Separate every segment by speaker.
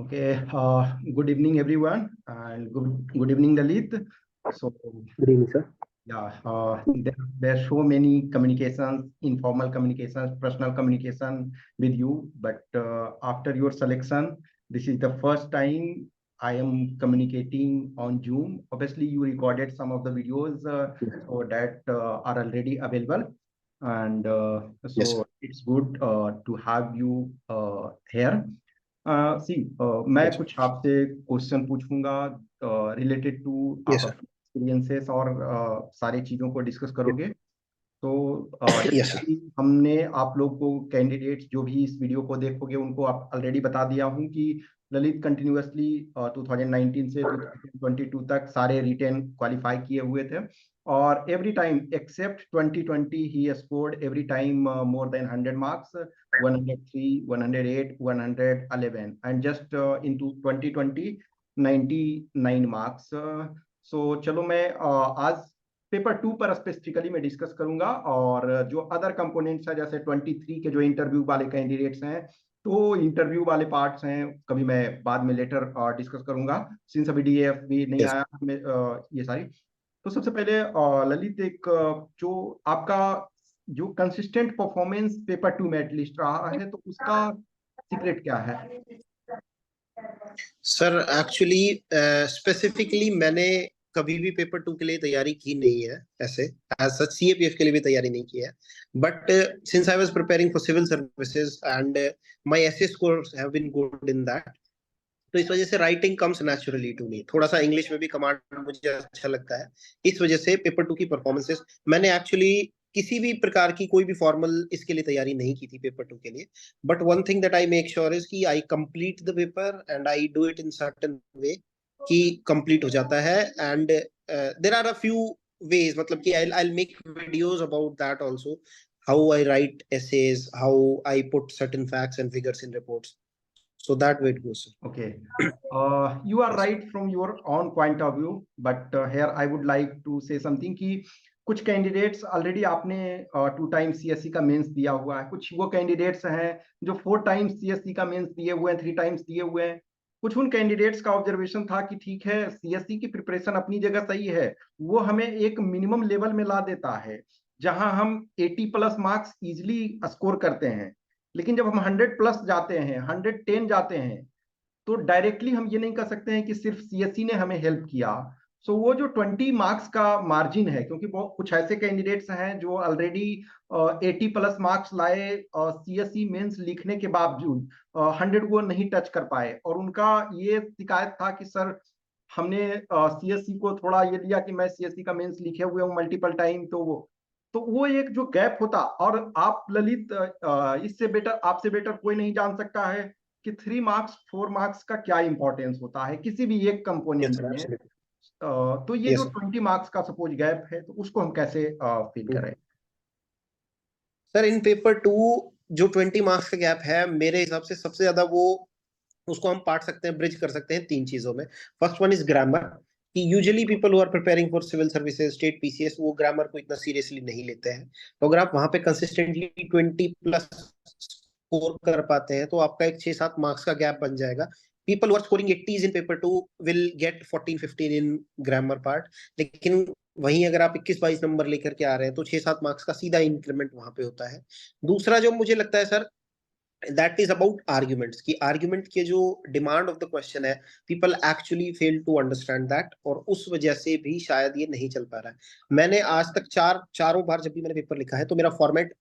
Speaker 1: Okay, good evening, everyone, and good evening, Lalit. So,
Speaker 2: Good evening, sir.
Speaker 1: yeah, there are so many communications, informal communications, personal communication with you, but after your selection, this is the first time I am communicating on Zoom. Obviously, you recorded some of the videos so that are already available, and
Speaker 2: Yes,
Speaker 1: so
Speaker 2: sir.
Speaker 1: it's good to have you here. सी मैं
Speaker 2: Yes, sir.
Speaker 1: कुछ आपसे question पूछूंगा related to आप
Speaker 2: Yes, sir.
Speaker 1: अपने experiences और सारी चीजों को डिस्कस
Speaker 2: Yes,
Speaker 1: करोगे। तो
Speaker 2: yes,
Speaker 1: जैसे
Speaker 2: sir.
Speaker 1: कि हमने आप लोग को कैंडिडेट्स जो भी इस वीडियो को देखोगे उनको आप ऑलरेडी बता दिया हूँ कि ललित कंटिन्यूअसली 2019 से 2022 तक सारे रिटेन क्वालिफाई किए हुए थे और एवरी टाइम एक्सेप्ट 2020 ही scored every time more than 100 marks 103 108 111 and just in 2020 99 marks. So चलो मैं आज पेपर 2 पर स्पेसिफिकली मैं डिस्कस करूंगा और जो अदर कंपोनेंट्स है जैसे 23 के जो इंटरव्यू वाले कैंडिडेट्स हैं तो इंटरव्यू वाले पार्ट्स हैं कभी मैं बाद में लेटर डिस्कस करूंगा सिंस अभी डीएफ भी नहीं
Speaker 2: Yes.
Speaker 1: आया ये सारी। तो सबसे पहले ललित एक जो आपका जो कंसिस्टेंट परफॉर्मेंस पेपर 2 में एटलीस्ट रहा है तो उसका सीक्रेट क्या है?
Speaker 2: सर एक्चुअली स्पेसिफिकली मैंने कभी भी पेपर 2 के लिए तैयारी की नहीं है ऐसे एज सच सीएपीएफ के लिए भी तैयारी नहीं की है but since I was preparing for civil services and my essay scores have been good in that तो इस वजह से writing comes naturally to me थोड़ा सा इंग्लिश में भी कमांड मुझे अच्छा लगता है इस वजह से पेपर 2 की परफॉर्मेंसेस मैंने एक्चुअली किसी भी प्रकार की कोई भी फॉर्मल इसके लिए तैयारी नहीं की थी पेपर 2 के लिए but one thing that I make sure is कि I complete the paper and I do it in certain way कि कंप्लीट हो जाता है and there are a few ways मतलब कि I'll make videos about that also how I write essays how I put certain facts and figures in reports so that way it goes.
Speaker 1: Okay. You are
Speaker 2: Yes.
Speaker 1: right from your own point of view, but here I would like to say something कि कुछ candidates already आपने 2 times CSC का mains दिया हुआ है, कुछ वो candidates हैं जो 4 टाइम्स सीएससी का मेंस दिए हुए हैं, 3 टाइम्स दिए हुए हैं। कुछ उन कैंडिडेट्स का ऑब्जर्वेशन था कि ठीक है सीएससी की प्रिपरेशन अपनी जगह सही है, वो हमें एक मिनिमम लेवल में ला देता है जहां हम 80 प्लस मार्क्स इजिली स्कोर करते हैं, लेकिन जब हम 100 प्लस जाते हैं 110 जाते हैं तो डायरेक्टली हम ये नहीं कर सकते हैं कि सिर्फ सीएससी ने हमें हेल्प किया। सो वो जो 20 मार्क्स का मार्जिन है क्योंकि बहुत कुछ ऐसे कैंडिडेट्स हैं जो ऑलरेडी 80 प्लस मार्क्स लाए सीएससी मेंस लिखने के बावजूद 100 को नहीं टच कर पाए और उनका ये शिकायत था कि सर हमने सीएससी को थोड़ा ये दिया कि मैं सीएससी का मेंस लिखे हुए हूँ मल्टीपल टाइम तो वो एक जो गैप होता और आप ललित इससे बेटर आपसे बेटर कोई नहीं जान सकता है कि 3 मार्क्स 4 मार्क्स का क्या इंपॉर्टेंस होता है किसी भी एक
Speaker 2: Yes,
Speaker 1: कंपोनेंट
Speaker 2: sir,
Speaker 1: में।
Speaker 2: absolutely.
Speaker 1: तो ये
Speaker 2: Yes,
Speaker 1: जो
Speaker 2: sir.
Speaker 1: 20 मार्क्स का सपोज गैप है तो उसको हम कैसे फिल करें?
Speaker 2: सर इन पेपर 2 जो 20 मार्क्स का गैप है मेरे हिसाब से सबसे ज्यादा वो उसको हम पाट सकते हैं ब्रिज कर सकते हैं 3 चीजों में फर्स्ट वन इज ग्रामर कि usually people who are preparing for civil services state PCS वो ग्रामर को इतना सीरियसली नहीं लेते हैं तो अगर आप वहां पे कंसिस्टेंटली 20 प्लस स्कोर कर पाते हैं तो आपका एक 6-7 मार्क्स का गैप बन जाएगा people who are scoring 80s in paper 2 will get 14-15 in grammar part लेकिन वहीं अगर आप 21-22 नंबर लेकर के आ रहे हैं तो 6-7 मार्क्स का सीधा इंक्रीमेंट वहां पे होता है दूसरा जो मुझे लगता है sir that is about arguments की आर्ग्यूमेंट के जो डिमांड ऑफ द क्वेश्चन है people actually fail to understand that और उस वजह से भी शायद ये नहीं चल पा रहा है मैंने आज तक चारों बार जब भी मैंने पेपर लिखा है तो मेरा format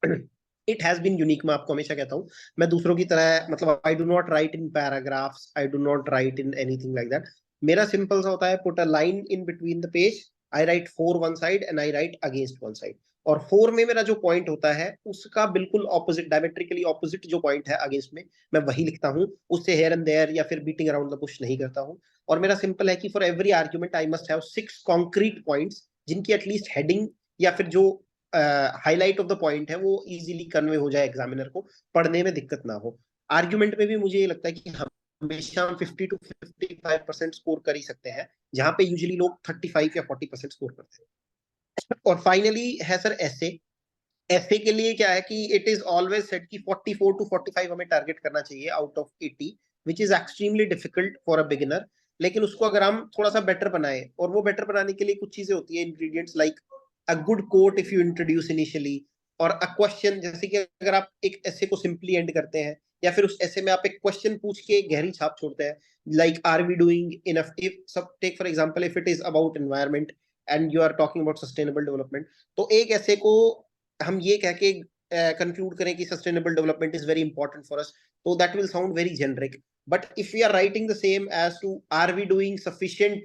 Speaker 2: it has been unique मैं आपको हमेशा कहता हूँ मैं दूसरों की तरह मतलब I do not right in paragraphs I do not right in anything like that मेरा सिंपल सा होता है put a line in between the page I right four one side and I right against one side और 4 में मेरा जो point होता है उसका बिल्कुल ऑपोजिट डायमेट्रिकली ऑपोजिट जो पॉइंट है अगेंस्ट में मैं वही लिखता हूँ उससे हेयर एंड देयर या फिर बीटिंग अराउंड द बुश नहीं करता हूँ और मेरा सिंपल है कि for every argument I must have 6 concrete points जिनकी एटलीस्ट हेडिंग या फिर जो हाईलाइट ऑफ द पॉइंट है वो इजीली कन्वे हो जाए एग्जामिनर को पढ़ने में दिक्कत ना हो आर्ग्यूमेंट में भी मुझे ये लगता है कि हमेशा हम 50 to 55% स्कोर कर ही सकते हैं जहां पे यूजुअली लोग 35 या 40% स्कोर करते हैं और फाइनली है सर ऐसे एफए के लिए क्या है कि इट इज ऑलवेज सेट कि 44 to 45 हमें टारगेट करना चाहिए out of 80 which is extremely difficult for a beginner, लेकिन उसको अगर हम थोड़ा सा बेटर बनाए, और वो बेटर बनाने के लिए कुछ चीजें होती है, ingredients like a good quote if you introduce initially, और अ क्वेश्चन, जैसे कि अगर आप एक ऐसे को सिंपली एंड करते हैं, या फिर उस ऐसे में आप एक क्वेश्चन पूछ के गहरी छाप छोड़ते हैं, like are we doing enough, if सब take for example if it is about environment and you are talking about sustainable development, तो एक ऐसे को हम ये कह के कंक्लूड करें कि sustainable development is very important for us, तो that will sound very generic. But if we are writing the same as to are we doing sufficient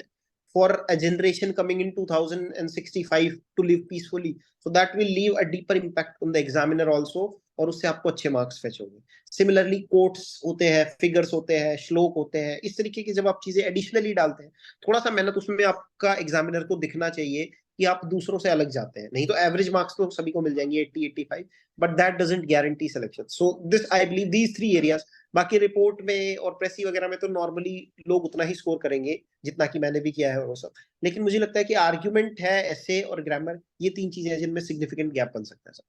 Speaker 2: for a generation coming in 2065 to live peacefully, so that will leave a deeper impact on the examiner also, और उससे आपको अच्छे marks fetch होंगे. Similarly quotes होते हैं, figures होते हैं, श्लोक होते हैं, इस तरीके की जब आप चीजें एडिशनली डालते हैं, थोड़ा सा मेहनत उसमें आपका एग्जामिनर को दिखना चाहिए कि आप दूसरों से अलग जाते हैं. नहीं तो एवरेज मार्क्स तो सभी को मिल जाएंगे 80-85, but that doesn't guarantee selection. So this I believe these 3 areas. बाकी रिपोर्ट में और प्रेसी वगैरह में तो नॉर्मली लोग उतना ही स्कोर करेंगे जितना कि मैंने भी किया है वो सब, लेकिन मुझे लगता है कि आर्ग्यूमेंट है, एसे और ग्रामर, ये 3 चीजें हैं जिनमें सिग्निफिकेंट गैप बन सकता है सर.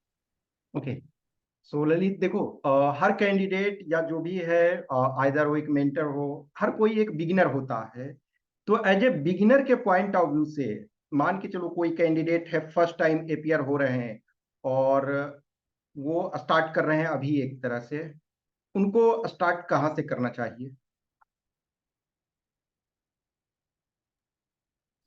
Speaker 1: ओके. सो ललित देखो, हर कैंडिडेट या जो भी है, आइदर वो एक मेंटर हो, हर कोई एक बिगिनर होता है. तो एज ए बिगिनर के पॉइंट ऑफ व्यू से, मान के चलो कोई कैंडिडेट है, फर्स्ट टाइम अपियर हो रहे हैं और वो स्टार्ट कर रहे हैं अभी, एक तरह से उनको स्टार्ट कहाँ से करना चाहिए?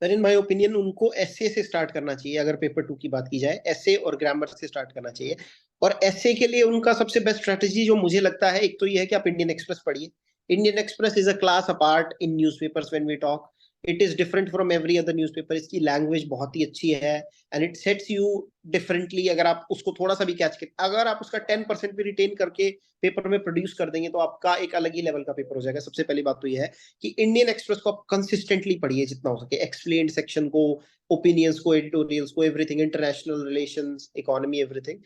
Speaker 2: सर इन माय ओपिनियन उनको एसे से स्टार्ट करना चाहिए. अगर पेपर 2 की बात की जाए, एसे और ग्रामर से स्टार्ट करना चाहिए. और एसे के लिए उनका सबसे बेस्ट स्ट्रेटेजी जो मुझे लगता है, एक तो ये है कि आप इंडियन एक्सप्रेस पढ़िए. Indian Express is a class apart in newspapers when we talk. It is different from every other newspaper. इसकी लैंग्वेज बहुत ही अच्छी है and it sets you differently. अगर आप उसको थोड़ा सा भी कैच कर, अगर आप उसका 10% भी रिटेन करके पेपर में प्रोड्यूस कर देंगे, तो आपका एक अलग ही लेवल का पेपर हो जाएगा. सबसे पहली बात तो ये है कि इंडियन एक्सप्रेस को आप कंसिस्टेंटली पढ़िए जितना हो सके. एक्सप्लेन्ड सेक्शन को, ओपिनियंस को, एडिटोरियल्स को, everything, international relations, economy, everything.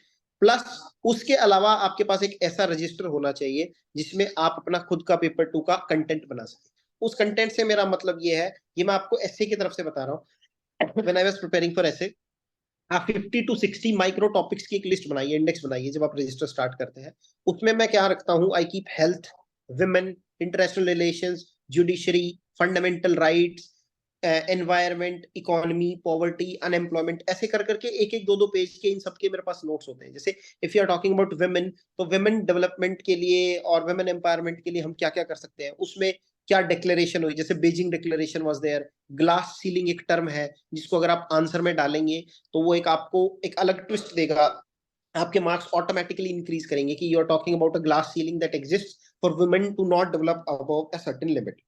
Speaker 2: Plus उसके अलावा आपके पास एक ऐसा रजिस्टर होना चाहिए जिसमें आप अपना खुद का पेपर 2 का कंटेंट बना सके. उस कंटेंट से मेरा मतलब ये है, ये मैं आपको एसए की तरफ से बता रहा हूँ. When I was preparing for essay, आप 50 to 60 माइक्रो टॉपिक्स की एक लिस्ट बनाइए, इंडेक्स बनाइए जब आप रजिस्टर स्टार्ट करते हैं. उसमें मैं क्या रखता हूँ, I keep health, women, international relations, judiciary, fundamental rights, environment, economy, poverty, unemployment, ऐसे कर करके एक एक 2-2 पेज के इन सबके मेरे पास नोट्स होते हैं. जैसे if you are talking about women, तो विमेन डेवलपमेंट के लिए और विमेन एम्पावरमेंट के लिए हम क्या क्या कर सकते हैं, उसमें क्या डिक्लेरेशन हुई. जैसे Beijing declaration was there. Glass ceiling एक टर्म है जिसको अगर आप आंसर में डालेंगे तो वो एक आपको एक अलग ट्विस्ट देगा. आपके मार्क्स ऑटोमेटिकली इंक्रीज करेंगे कि you are talking about a glass ceiling that exist for women to not develop above a certain limit.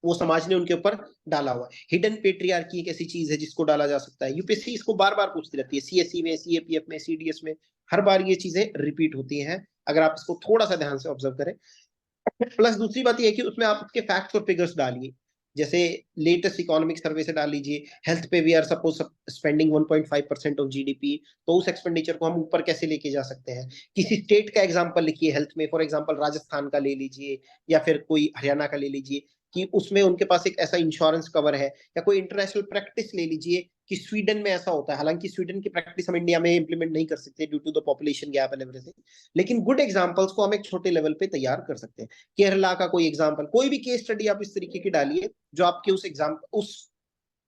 Speaker 2: वो समाज ने उनके ऊपर डाला हुआ है. हिडन पेट्रियार्की एक ऐसी चीज है जिसको डाला जा सकता है. यूपीएससी इसको बार बार पूछती रहती है, सीएससी में, सीएपीएफ में, सीडीएस में, हर बार ये चीजें रिपीट होती हैं अगर आप इसको थोड़ा सा ध्यान से ऑब्जर्व करें. प्लस दूसरी बात यह है कि उसमें आप उसके फैक्ट्स और फिगर्स डालिए. जैसे लेटेस्ट इकोनॉमिक सर्वे से डाल लीजिए, हेल्थ पे we are suppose spending 1.5% of GDP, तो उस एक्सपेंडिचर को हम ऊपर कैसे लेके जा सकते हैं. किसी स्टेट का एग्जांपल लिखिए हेल्थ में, फॉर एग्जांपल राजस्थान का ले लीजिए या फिर कोई हरियाणा का ले लीजिए, कि उसमें उनके पास एक ऐसा इंश्योरेंस कवर है. या कोई इंटरनेशनल प्रैक्टिस ले लीजिए कि स्वीडन में ऐसा होता है. हालांकि स्वीडन की प्रैक्टिस हम इंडिया में इंप्लीमेंट नहीं कर सकते due to the population gap and everything, लेकिन गुड एग्जांपल्स को हम एक छोटे लेवल पे तैयार कर सकते हैं. केरला का कोई एग्जांपल, कोई भी केस स्टडी आप इस तरीके की डालिए जो आपके उस एग्जाम उस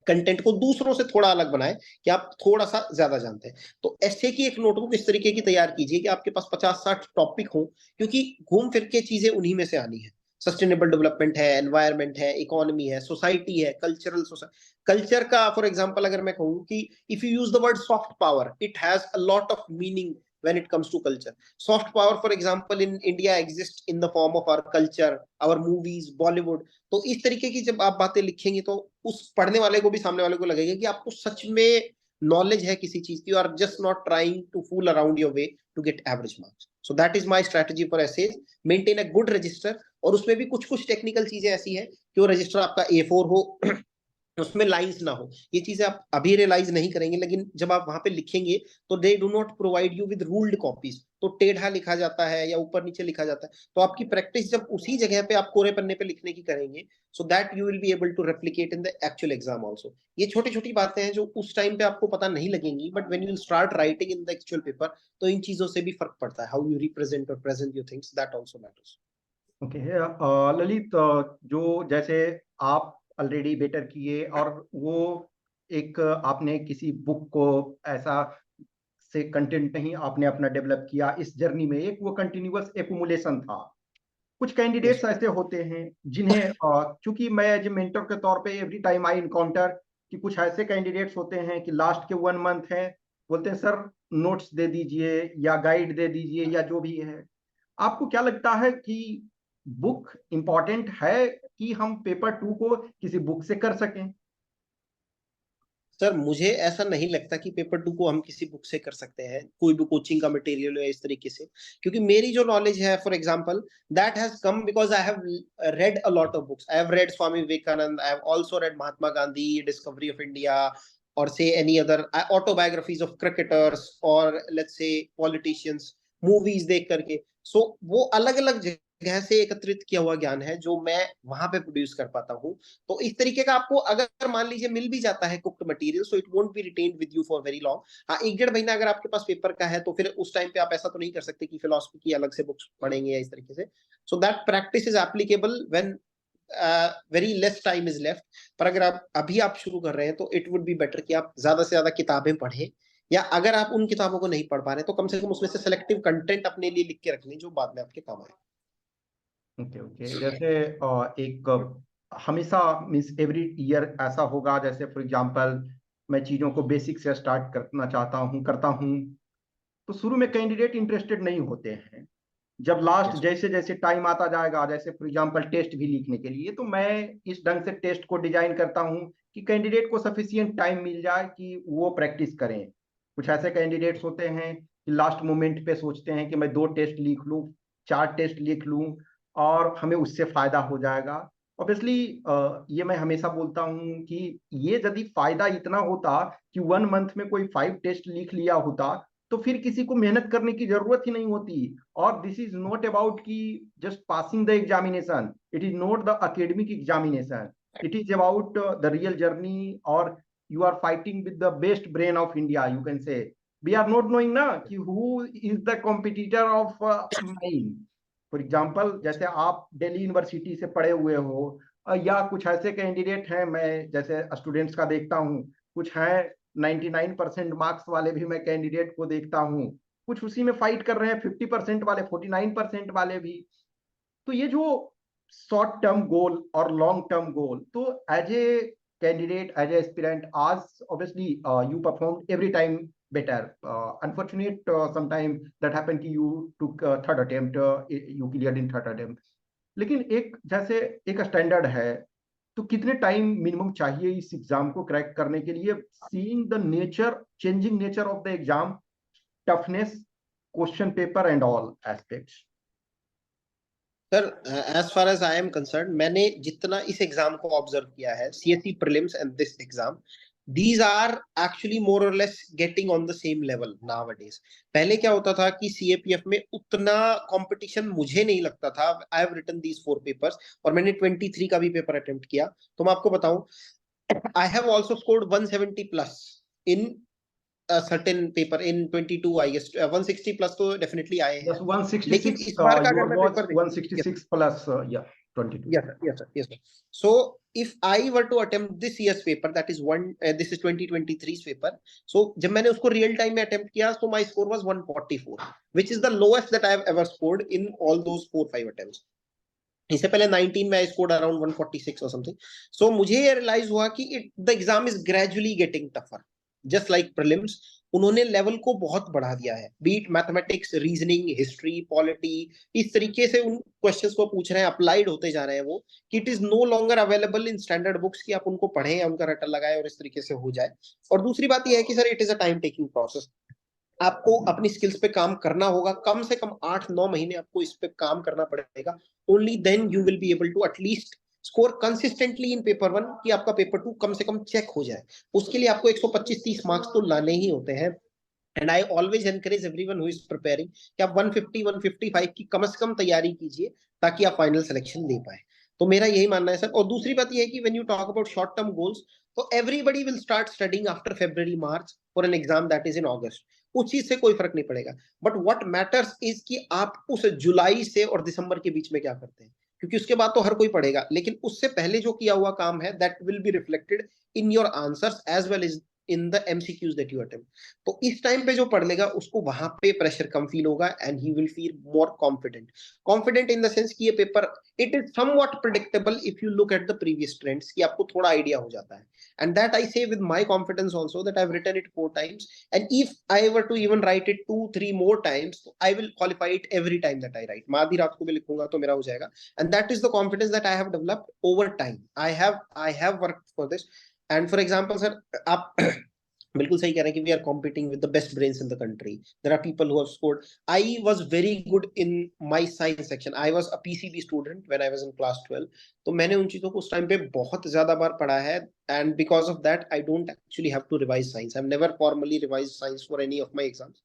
Speaker 2: कंटेंट को दूसरों से थोड़ा अलग बनाए कि आप थोड़ा सा ज्यादा जानते हैं. तो ऐसे की एक नोटबुक इस तरीके की तैयार कीजिए कि आपके पास 50-60 टॉपिक हो, क्योंकि घूम फिर के चीजें उन्हीं में से आनी है. सस्टेनेबल डेवलपमेंट है, एनवायरमेंट है, इकोनॉमी है, सोसाइटी है, कल्चरल कल्चर का फॉर एग्जांपल अगर मैं कहूँ कि if you use the word soft power, it has a lot of meaning when it comes to culture. Soft power, for example, in India exists in the form of our culture, our movies, Bollywood. तो इस तरीके की जब आप बातें लिखेंगे तो उस पढ़ने वाले को भी, सामने वाले को लगेगा कि आपको सच में नॉलेज है किसी चीज की, और just not trying to fool around your way to get average marks. So that is my strategy for essays. Maintain a good register, और उसमें भी कुछ कुछ टेक्निकल चीजें ऐसी है कि वो रजिस्टर आपका A4 हो, उसमें लाइंस ना हो. ये चीजें आप अभी रियलाइज नहीं करेंगे, लेकिन जब आप वहां पे लिखेंगे तो they do not provide you with ruled copies. तो टेढ़ा लिखा जाता है या ऊपर नीचे लिखा जाता है, तो आपकी प्रैक्टिस जब उसी जगह पे आप कोरे पन्ने पे लिखने की करेंगे, so that you will be able to replicate in the actual exam also. ये छोटी छोटी बातें हैं जो उस टाइम पे आपको पता नहीं लगेंगी, but when you start writing in the actual paper, तो इन चीजों से भी फर्क पड़ता है. हाउ यू रिप्रेजेंट और present your things, that also matters.
Speaker 1: Okay Lalit, जो जैसे आप ऑलरेडी बेटर किए और वो एक आपने किसी बुक को ऐसा से कंटेंट नहीं आपने अपना डेवलप किया इस जर्नी में, एक वो कंटिन्यूअस एक्युमुलेशन था। कुछ
Speaker 2: यस
Speaker 1: कैंडिडेट्स ऐसे होते हैं जिन्हें चूंकि मैं एज ए मेंटर के तौर पे एवरी टाइम आई इनकाउंटर कि कुछ ऐसे कैंडिडेट्स होते हैं कि लास्ट के 1 मंथ है, बोलते हैं सर नोट्स दे दीजिए या गाइड दे दीजिए या जो भी है। आपको क्या लगता है कि बुक इम्पॉर्टेंट है कि हम पेपर 2 को किसी बुक से कर सकें?
Speaker 2: सर, मुझे ऐसा नहीं लगता कि पेपर 2 को हम किसी बुक से कर सकते हैं, कोई भी कोचिंग का मटेरियल या इस तरीके से। क्योंकि मेरी जो नॉलेज है, for example, that has come because I have read a lot of books. I have read Swami Vivekananda, I have also read Mahatma Gandhi, Discovery of India, और say any other autobiographies of cricketers, और लेट्स से पॉलिटिशियंस, मूवीज देख करके। सो वो अलग अलग जगह से एकत्रित किया हुआ ज्ञान है जो मैं वहां पे प्रोड्यूस कर पाता हूँ। तो इस तरीके का आपको अगर मान लीजिए मिल भी जाता है cooked material, so it won't be retained with you for very long. हाँ, 1 1.5 महीना अगर आपके पास पेपर का है तो फिर उस टाइम पे आप ऐसा तो नहीं कर सकते कि फिलोसफी की अलग से बुक्स पढ़ेंगे या इस तरीके से। So that practice is applicable when very less time is left. पर अगर आप अभी शुरू कर रहे हैं तो इट वुड बी बेटर कि आप ज्यादा से ज्यादा किताबें पढ़ें, या अगर आप उन किताबों को नहीं पढ़ पा रहे तो कम से कम उसमें से सेलेक्टिव कंटेंट अपने लिए लिख के रख लें जो बाद में आपके काम आए।
Speaker 1: ओके ओके, जैसे एक हमेशा मीन्स एवरी ईयर ऐसा होगा, जैसे फॉर एग्जांपल मैं चीज़ों को बेसिक से स्टार्ट करना चाहता हूँ करता हूँ, तो शुरू में कैंडिडेट इंटरेस्टेड नहीं होते हैं। जब लास्ट
Speaker 2: यस।
Speaker 1: जैसे जैसे टाइम आता जाएगा, जैसे फॉर एग्जांपल टेस्ट भी लिखने के लिए, तो मैं इस ढंग से टेस्ट को डिजाइन करता हूँ कि कैंडिडेट को सफिशियंट टाइम मिल जाए कि वो प्रैक्टिस करें। कुछ ऐसे कैंडिडेट्स होते हैं कि लास्ट मोमेंट पे सोचते हैं कि मैं 2 टेस्ट लिख लूँ, 4 टेस्ट लिख लूँ और हमें उससे फायदा हो जाएगा। ऑब्वियसली ये मैं हमेशा बोलता हूँ कि ये यदि फायदा इतना होता कि 1 मंथ में कोई 5 टेस्ट लिख लिया होता, तो फिर किसी को मेहनत करने की जरूरत ही नहीं होती। और दिस इज नॉट अबाउट कि just passing the examination, it is not the academic examination, it is about the real journey, और you are fighting with the best brain of India, you can say. We are not knowing ना कि who is the competitor of mine. For example जैसे आप Delhi university से पढ़े हुए हो, या कुछ ऐसे कैंडिडेट हैं, मैं जैसे स्टूडेंट्स का देखता हूँ, कुछ हैं 99% मार्क्स वाले भी मैं कैंडिडेट को देखता हूँ, कुछ उसी में फाइट कर रहे हैं 50% वाले, 49% वाले भी। तो ये जो शॉर्ट टर्म गोल और लॉन्ग टर्म गोल, तो as a candidate, as a aspirant, आज obviously you perform every time better. Unfortunate, sometime that happened कि you took third attempt, you cleared in third attempt. लेकिन एक जैसे एक standard है, तो कितने टाइम मिनिमम चाहिए इस एग्जाम को क्रैक करने के लिए, seeing the nature, changing nature of the exam, toughness, question paper and all aspects?
Speaker 2: Sir, as far as I am concern, मैंने जितना इस एग्जाम को ऑब्जर्व किया है, CSC prelims and this exam, these are actually more or less getting on the same level nowadays. पहले क्या होता था कि सीएपीएफ में उतना कंपटीशन मुझे नहीं लगता था। I have written these 4 papers, और मैंने 23 का भी पेपर अटेम्प्ट किया। तो मैं आपको बताऊं, I have also scored 170 plus in certain paper in 22, I guess 160 plus तो डेफिनेटली आए
Speaker 1: Yes,
Speaker 2: हैं। लेकिन
Speaker 1: 166,
Speaker 2: इस बार का अगर
Speaker 1: your
Speaker 2: मैं
Speaker 1: was
Speaker 2: पेपर देखूं,
Speaker 1: 166 plus, yeah, 22.
Speaker 2: yes sir, yes sir, yes sir. So if I were to attempt this year's paper, that is this is 2023's paper. So जब मैंने उसको real time में attempt किया, so my score was 144, which is the lowest that I have ever scored in all those 4-5 attempts. इससे पहले 19 में I scored around 146 और something. सो मुझे ये रियलाइज हुआ कि the exam is gradually getting tougher, just like prelims. उन्होंने level को बहुत बढ़ा दिया है, be it mathematics, reasoning, history, polity, इस तरीके से उन क्वेश्चंस को पूछ रहे हैं, अप्लाइड होते जा रहे हैं वो, कि it is no longer available in standard books कि आप उनको पढ़ें या उनका रट्टा लगाए और इस तरीके से हो जाए। और दूसरी बात यह है कि sir, it is a time taking process. आपको अपनी स्किल्स पे काम करना होगा, कम से कम 8-9 महीने आपको इस पे काम करना पड़ेगा। Only then you will be able to at least score consistently in paper 1, कि आपका पेपर 2 कम से कम चेक हो जाए। उसके लिए आपको 125-30 मार्क्स तो लाने ही होते हैं। And I always encourage everyone who is preparing कि आप 150-155 की कम से कम तैयारी कीजिए, ताकि आप फाइनल सिलेक्शन दे पाए। तो मेरा यही मानना है सर। और दूसरी बात यह है कि when you talk about short term goals, तो everybody will start studying after February March for an exam that is in August। उस चीज से कोई फर्क नहीं पड़ेगा। बट व्हाट मैटर्स इज कि आप उस जुलाई से और दिसंबर के बीच में क्या करते हैं, क्योंकि उसके बाद तो हर कोई पढ़ेगा, लेकिन उससे पहले जो किया हुआ काम है that will be reflected in your answers as well as in the MCQs that you attempt. तो इस टाइम पे जो पढ़ लेगा उसको वहां पे प्रेशर कम फील होगा and he will feel more confident. Confident in the sense कि ये paper it is somewhat predictable if you look at the previous trends, कि आपको थोड़ा आइडिया हो जाता है। And that I say with my confidence also that I have written it 4 times, and if I were to even write it 2-3 more times, I will qualify it every time that I write। मैं आधी रात को भी लिखूंगा तो मेरा हो जाएगा। And that is the confidence that I have developed over time। I have worked for this। And for example sir, आप बिल्कुल सही कह रहे हैं कि we are competing with the best brains in the country. There are people who have scored. I was very good in my science section. I was a PCB student when I was in class 12। तो मैंने उन चीजों को उस time पे बहुत ज्यादा बार पढ़ा है, and because of that I don't actually have to revise science. I have never formally revise science for any of my exams,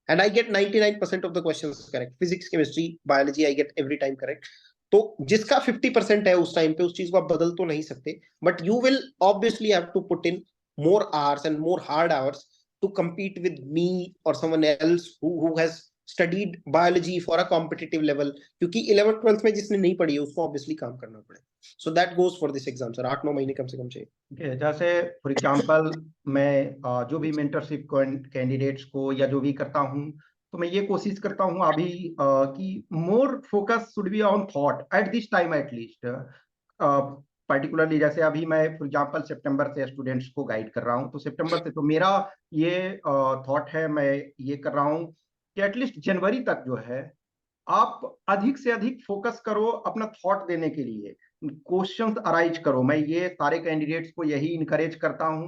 Speaker 2: and I get 99% of the questions correct। Physics, chemistry, biology I get every time correct. तो जिसका 50% है उस time पे, उस चीज को आप बदल तो नहीं सकते, but you will obviously have to put in more hours and more hard hours to compete with me or someone else who has studied biology for a competitive level। क्योंकि 11th 12th में जिसने नहीं पढ़ी है उसको obviously काम करना पड़ेगा। so that goes for this exam sir। 8-9 महीने कम से कम चाहिए।
Speaker 1: जैसे फॉर एग्जांपल मैं जो भी मेंटरशिप कैंडिडेट्स को या जो भी करता हूँ, तो मैं ये कोशिश करता हूँ अभी कि more focus should be on thought at this time at least. Particularly जैसे अभी मैं फॉर एग्जांपल सितंबर से स्टूडेंट्स को गाइड कर रहा हूँ, तो सितंबर से तो मेरा ये थॉट है, मैं ये कर रहा हूँ कि एटलीस्ट जनवरी तक जो है आप अधिक से अधिक फोकस करो अपना थॉट देने के लिए, क्वेश्चंस अराइज करो। मैं ये सारे कैंडिडेट्स को यही इनकरेज करता हूं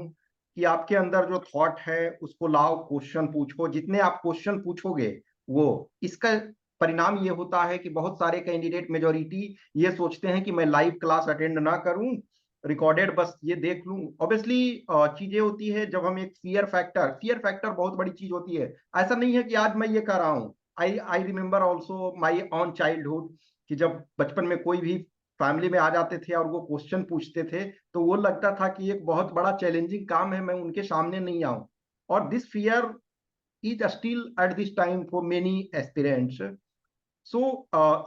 Speaker 1: कि आपके अंदर जो थॉट है उसको लाओ, क्वेश्चन पूछो। जितने आप क्वेश्चन पूछोगे वो इसका परिणाम ये होता है कि बहुत सारे कैंडिडेट मेजोरिटी ये सोचते हैं कि मैं लाइव क्लास अटेंड ना करूं, रिकॉर्डेड बस ये देख लूं। ऑब्वियसली चीजें होती है जब हम एक फियर फैक्टर बहुत बड़ी चीज होती है। ऐसा नहीं है कि आज मैं ये कर रहा हूं। I remember also my on childhood कि जब बचपन में कोई भी फैमिली में आ जाते थे और वो क्वेश्चन पूछते थे, तो वो लगता था कि एक बहुत बड़ा चैलेंजिंग काम है, मैं उनके सामने नहीं आऊं। और this fear is still at this time for many aspirants. So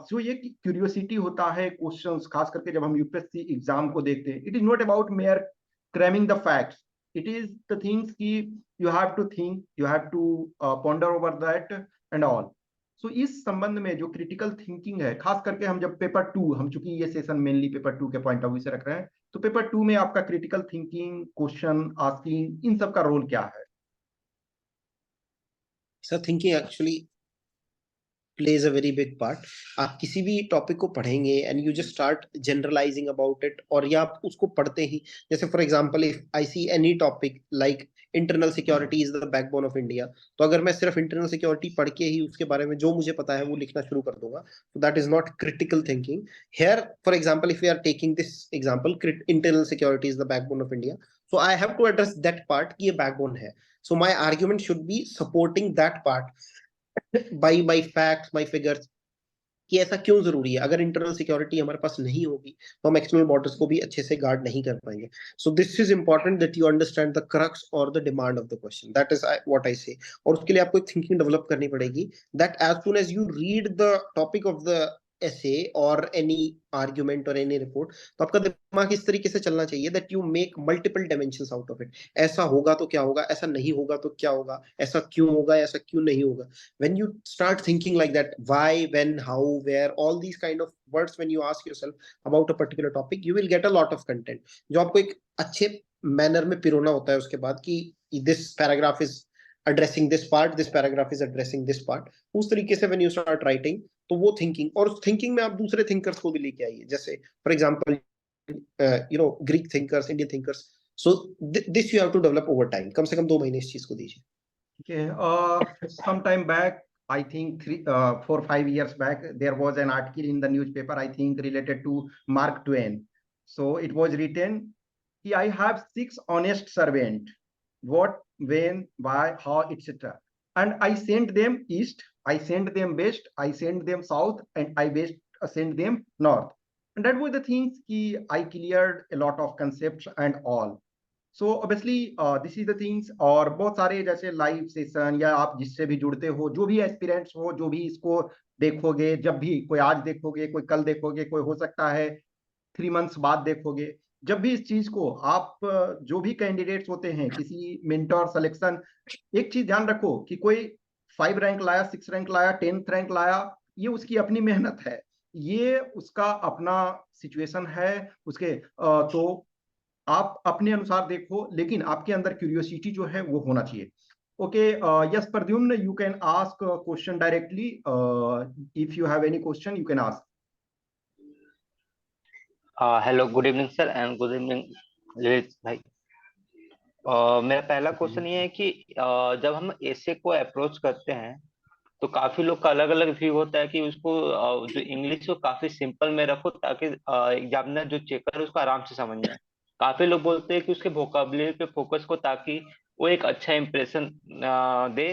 Speaker 1: जो ये क्यूरियोसिटी होता है क्वेश्चंस, खास करके जब हम यूपीएससी एग्जाम को देखते हैं, it is not about mere cramming the facts, it is the things की you have to think, you have to ponder over that and all. So इस संबंध में जो क्रिटिकल थिंकिंग है, खास करके हम जब पेपर 2, हम चूंकि ये सेशन मेनली पेपर 2 के पॉइंट ऑफ व्यू से रख रहे हैं, तो पेपर 2 में आपका क्रिटिकल थिंकिंग, क्वेश्चन आस्किंग, इन सब का रोल क्या है?
Speaker 2: Sir thinking actually plays a very big part। आप किसी भी टॉपिक को पढ़ेंगे and you just start generalising about it, और या आप उसको पढ़ते ही, जैसे for example if I see any topic like internal security is the backbone of India, तो अगर मैं सिर्फ इंटरनल सिक्योरिटी पढ़ के ही उसके बारे में जो मुझे पता है वो लिखना शुरू कर दूंगा, तो that is not critical thinking. Here for example if we are taking this example, internal security is the backbone of India, so I have to address that part कि ये बैकबोन है। So my argument should be supporting that part by facts, by figures, कि ऐसा क्यों जरूरी है। अगर internal security हमारे पास नहीं होगी तो हम एक्सटर्नल बॉर्डर्स को भी अच्छे से गार्ड नहीं कर पाएंगे। So this is important that you understand the crux और the demand of the question, that is what I say. और उसके लिए आपको एक थिंकिंग डेवलप करनी पड़ेगी that as soon as you read the topic of the essay or any argument or any report, तो आपका दिमाग इस तरीके से चलना चाहिए that you make multiple dimensions out of it। ऐसा होगा तो क्या होगा, ऐसा नहीं होगा तो क्या होगा, ऐसा क्यों होगा, ऐसा क्यों नहीं होगा। when you start thinking like that, why, when, how, where, all these kind of words, when you ask yourself about a particular topic, you will get a lot of content जो आपको एक अच्छे मैनर में पिरोना होता है उसके बाद, कि this paragraph is addressing this part, this paragraph is addressing this part। उस तरीके से when you start writing, तो वो थिंकिंग, और उस थिंकिंग में आप दूसरे थिंकर्स को भी लेके आइए, जैसे for example Greek thinkers, Indian thinkers. So this you have to develop over time. कम से कम 2 महीने इस चीज को दीजिए।
Speaker 1: Okay, some time back, I think 4-5 years back, there was an article in the newspaper, I think related to Mark Twain. So it was written, I have 6 honest servants, what, when, why, how, etc. And I sent them east, I sent them west, I sent them south, and I sent them north. And that was the things I cleared a lot of concepts and all. So obviously this is the things. और बहुत सारे जैसे live session या आप जिससे भी जुड़ते हो, जो भी एस्पिरेंट्स हो, जो भी इसको देखोगे, जब भी कोई आज देखोगे, कोई कल देखोगे, कोई हो सकता है 3 मंथ्स बाद देखोगे, जब भी इस चीज को आप जो भी कैंडिडेट्स होते हैं किसी मेंटर सिलेक्शन, एक चीज ध्यान रखो कि कोई 5 रैंक लाया, 6 रैंक लाया, 10th रैंक लाया, ये उसकी अपनी मेहनत है, ये उसका अपना सिचुएशन है उसके। तो आप अपने अनुसार देखो, लेकिन आपके अंदर क्यूरियोसिटी जो है वो होना चाहिए। Okay, yes Pradyumna, you can ask question directly. If you have any question you can ask.
Speaker 3: Hello, good evening sir and good evening Lalit भाई। मेरा पहला क्वेश्चन ये है कि जब हम एसे को अप्रोच करते हैं तो काफी लोग का अलग अलग व्यू होता है कि उसको जो इंग्लिश को काफी सिंपल में रखो ताकि एग्जामिनर जो चेकर है उसको आराम से समझ में आए। काफी लोग बोलते हैं कि उसके वोकाबुलरी पे फोकस को, ताकि वो एक अच्छा इंप्रेशन दे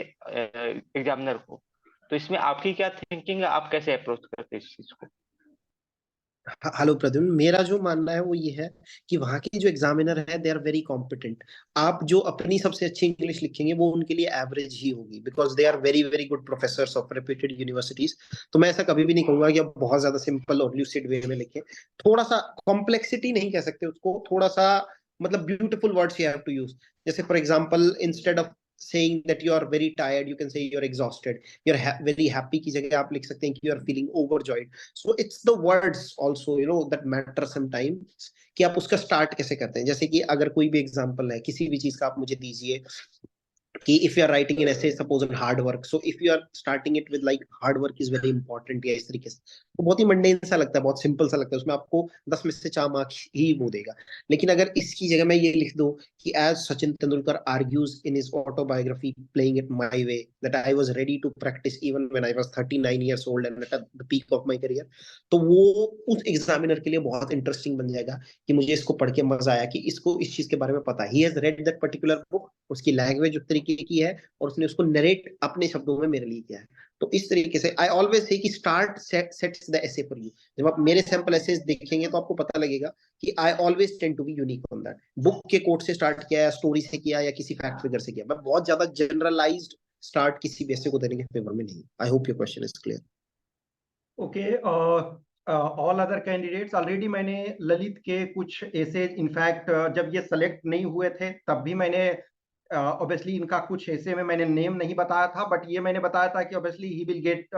Speaker 3: एग्जामिनर को। तो इसमें आपकी क्या थिंकिंग है, आप कैसे अप्रोच करते हैं इस चीज को?
Speaker 2: हेलो प्रद्युम्न, मेरा जो मानना है वो ये है कि वहाँ के जो एग्जामिनर है दे आर वेरी कॉम्पिटेंट। आप जो अपनी सबसे अच्छी इंग्लिश लिखेंगे वो उनके लिए एवरेज ही होगी, because they are very very good professors of reputed universities. तो मैं ऐसा कभी भी नहीं कहूंगा कि आप बहुत ज्यादा सिंपल और ल्यूसिड वे में लिखें। थोड़ा सा कॉम्प्लेक्सिटी नहीं कह सकते उसको, थोड़ा सा मतलब beautiful words you have to use. जैसे for example, instead of saying that you are very tired, you can say you're exhausted. Very happy की जगह आप लिख सकते हैं कि you are feeling overjoyed. So it's the words also, that matter sometimes, कि आप उसका स्टार्ट कैसे करते हैं। जैसे कि अगर कोई भी एग्जांपल है किसी भी चीज का, आप मुझे दीजिए कि if you are writing an essay suppose on hard work, so if you are starting it with like hard work is very important या इस तरीके से, तो बहुत ही मंडेन सा लगता है, बहुत सिंपल सा लगता है, उसमें आपको 10 में से 4 मार्क्स ही वो देगा। लेकिन अगर इसकी जगह मैं ये लिख दूं कि as Sachin Tendulkar argues in his autobiography playing it my way that I was ready to practice even when I was 39 years old and at the peak of my career, तो वो उस एग्जामिनर के लिए बहुत इंटरेस्टिंग बन जाएगा कि मुझे इसको पढ़ के मजा आया, कि इसको इस चीज के बारे में पता है, he has read that particular book, उसकी लैंग्वेज उस तरीके की है और उसने उसको नरेट अपने शब्दों में मेरे लिए किया है। तो इस तरीके से आई ऑलवेज से कि start sets the essay for you. जब आप मेरे सैंपल एसेज देखेंगे तो आपको पता लगेगा कि I always tend to be unique on that. Book के कोट से स्टार्ट किया, या स्टोरी से किया, या किसी फैक्ट फिगर से किया। मैं बहुत ज्यादा जनरलाइज्ड स्टार्ट किसी भी एसे को देने के फेवर में नहीं। I hope your question is clear.
Speaker 1: Okay, all other candidates, already मैंने ललित के कुछ एसेज, इनफैक्ट जब ये सेलेक्ट नहीं हुए थे तब भी मैंने ऑब्वियसली इनका कुछ ऐसे में मैंने नेम नहीं बताया था, बट ये मैंने बताया था कि obviously he will get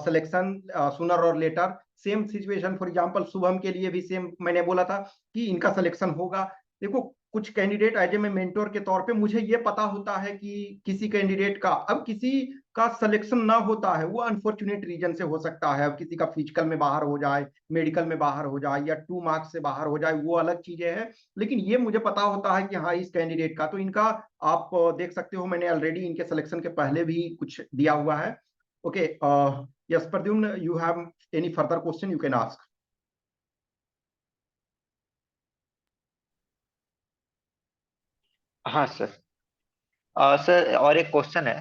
Speaker 1: selection sooner or later. Same situation for example Shubham के लिए भी सेम मैंने बोला था कि इनका सिलेक्शन होगा। देखो, कुछ कैंडिडेट एज ए मेंटोर के तौर पे मुझे ये पता होता है कि किसी कैंडिडेट का, अब किसी का सिलेक्शन ना होता है वो अनफॉर्चुनेट रीजन से हो सकता है। अब किसी का फिजिकल में बाहर हो जाए, मेडिकल में बाहर हो जाए, या 2 मार्क्स से बाहर हो जाए, वो अलग चीजें हैं। लेकिन ये मुझे पता होता है कि हाँ इस कैंडिडेट का, तो इनका आप देख सकते हो, मैंने ऑलरेडी इनके सिलेक्शन के पहले भी कुछ दिया हुआ है। Okay, yes Pradyumna, you have any further question you can ask.
Speaker 3: हाँ सर। सर, और एक क्वेश्चन है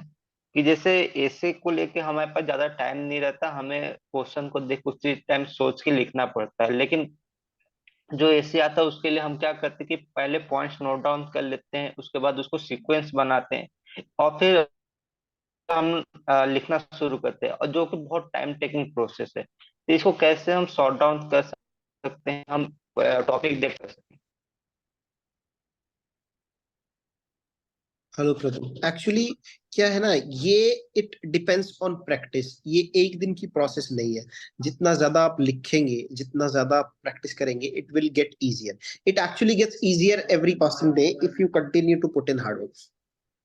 Speaker 3: कि जैसे ऐसे को लेके हमारे पास ज्यादा टाइम नहीं रहता, हमें क्वेश्चन को देख कुछ टाइम सोच के लिखना पड़ता है। लेकिन जो ऐसे आता है उसके लिए हम क्या करते हैं कि पहले पॉइंट्स नोट डाउन कर लेते हैं, उसके बाद उसको सीक्वेंस बनाते हैं और फिर हम लिखना शुरू करते हैं, और जो कि बहुत टाइम टेकिंग प्रोसेस है। तो इसको कैसे हम सॉर्ट डाउन कर सकते हैं, हम टॉपिक देख सकते हैं?
Speaker 2: हेलो प्रदीप, एक्चुअली क्या है ना, ये इट डिपेंड्स ऑन प्रैक्टिस। ये एक दिन की प्रोसेस नहीं है। जितना ज्यादा आप लिखेंगे, जितना ज्यादा आप प्रैक्टिस करेंगे, it will get easier. It actually gets easier every passing day if you continue to put in hard work.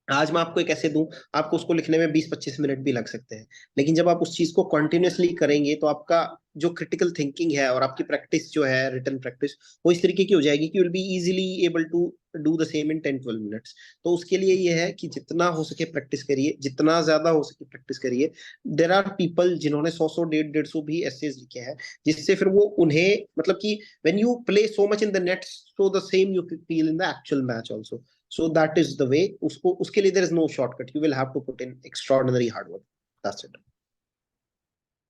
Speaker 2: आज मैं आपको एक ऐसे दूं, आपको उसको लिखने में 20-25 मिनट भी लग सकते हैं, लेकिन जब आप उस चीज को कंटिन्यूअसली करेंगे तो आपका जो क्रिटिकल थिंकिंग है और आपकी प्रैक्टिस जो है, रिटन प्रैक्टिस, वो इस तरीके की हो जाएगी कि will be easily able to do the same in 10-12 minutes. तो उसके लिए ये है कि जितना हो सके प्रैक्टिस करिए, जितना ज्यादा हो सके प्रैक्टिस करिए। देर आर पीपल जिन्होंने 100-100, 150-150 भी एसेज लिखे हैं, जिससे फिर वो उन्हें मतलब कि when you play so much in the net, so the same you feel in the actual match also. So that is the way. उसको उसके लिए there is no shortcut. You will have to put in extraordinary hard work. That's it.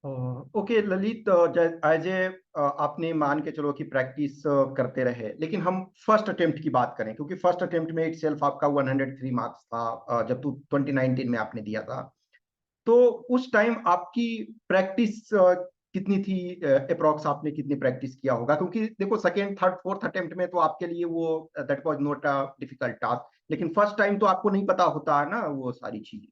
Speaker 1: Okay Lalit, as a आपने मान के चलो कि practice करते रहे, लेकिन हम फर्स्ट अटेम्प्ट की बात करें, क्योंकि फर्स्ट अटेम्प्ट में इट सेल्फ आपका 103 मार्क्स था, जब 2019 में आपने दिया था। तो उस टाइम आपकी प्रैक्टिस कितनी थी? अप्रोक्स आपने कितनी प्रैक्टिस किया होगा? क्योंकि देखो सेकेंड थर्ड फोर्थ अटेम्प्ट में तो आपके लिए वो that was not a difficult task, लेकिन फर्स्ट टाइम तो आपको नहीं पता होता है ना वो सारी चीजें।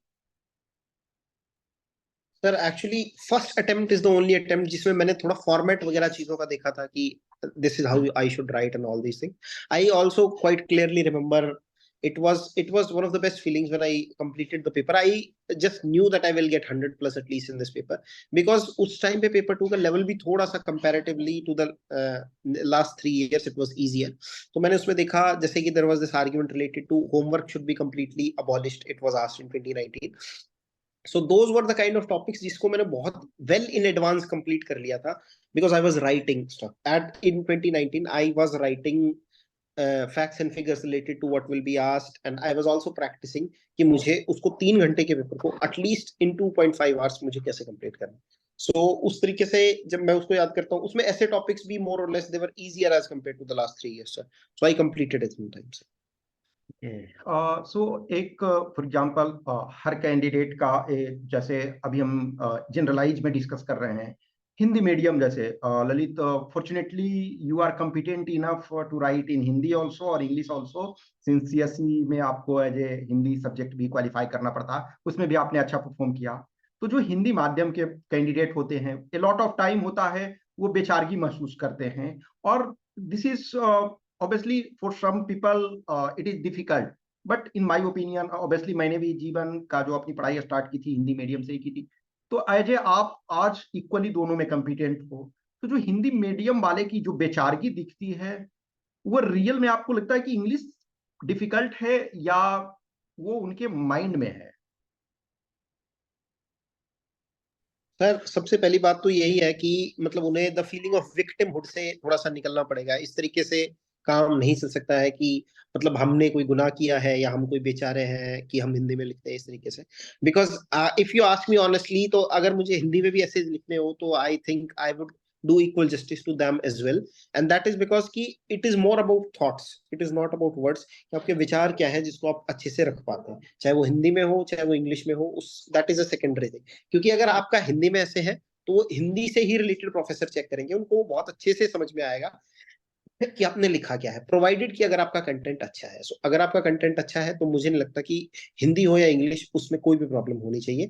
Speaker 2: Sir actually first attempt is the only attempt जिसमें मैंने थोड़ा फॉर्मेट वगैरह चीजों का देखा था कि this is how I should write and all these thing. I also quite clearly remember it was one of the best feelings when I completed the paper. I just knew that I will get 100 plus at least in this paper, because उस time पे paper 2 का level भी थोड़ा सा comparatively to the last 3 years it was easier. तो मैंने उसमें देखा जैसे कि there was this argument related to homework should be completely abolished, it was asked in 2019. So those were the kind of topics जिसको मैंने बहुत well in advance complete कर लिया था, because I was writing stuff at in 2019. I was writing facts and figures related to what will be asked, and I was also practicing कि मुझे उसको 3 घंटे के पेपर को at least in 2.5 hours मुझे कैसे complete करना। So उस तरीके से जब मैं उसको याद करता हूँ, उसमें ऐसे topics भी more or less they were easier as compared to the last 3 years, sir. So I completed it in time, sir.
Speaker 1: सो एक फॉर एग्जांपल हर कैंडिडेट का जैसे अभी हम जनरलाइज में डिस्कस कर रहे हैं, हिंदी मीडियम जैसे Lalit, fortunately you are competent enough to write in Hindi also और इंग्लिश ऑल्सो, सिंस सीएसई में आपको एज ए हिंदी सब्जेक्ट भी क्वालिफाई करना पड़ता, उसमें भी आपने अच्छा परफॉर्म किया। तो जो हिंदी माध्यम के कैंडिडेट होते हैं, ए लॉट ऑफ टाइम होता है वो बेचारगी महसूस करते हैं, और this is obviously for some people it is difficult, but in my opinion obviously मैंने भी जीवन का जो अपनी पढ़ाई स्टार्ट की थी हिंदी मीडियम से ही की थी, तो एज ए आप आज इक्वली दोनों में कॉम्पिटेंट हो, तो जो हिंदी मीडियम वाले की जो बेचारगी दिखती है, वो रियल में आपको लगता है कि इंग्लिश डिफिकल्ट है या वो उनके माइंड में है?
Speaker 2: सर सबसे पहली बात तो यही है कि मतलब उन्हें द फीलिंग ऑफ विक्टिमहुड से थोड़ा सा निकलना पड़ेगा। इस तरीके से काम नहीं चल सकता है कि मतलब हमने कोई गुनाह किया है या हम कोई बेचारे हैं कि हम हिंदी में लिखते हैं इस तरीके से। Because if you ask me honestly, तो अगर मुझे हिंदी में भी ऐसे लिखने हो तो I think I would do equal justice to them as well, and that is because कि it is more about thoughts, it is not about words, कि आपके विचार क्या है जिसको आप अच्छे से रख पाते हैं, चाहे वो हिंदी में हो चाहे वो इंग्लिश में हो, उस that is a secondary thing। क्योंकि अगर आपका हिंदी में ऐसे है तो वो हिंदी से ही रिलेटेड प्रोफेसर चेक करेंगे, उनको वो बहुत अच्छे से समझ में आएगा कि आपने लिखा क्या है, प्रोवाइडेड कि अगर आपका कंटेंट अच्छा है। सो अगर आपका कंटेंट अच्छा है तो मुझे नहीं लगता कि हिंदी हो या इंग्लिश उसमें कोई भी प्रॉब्लम होनी चाहिए।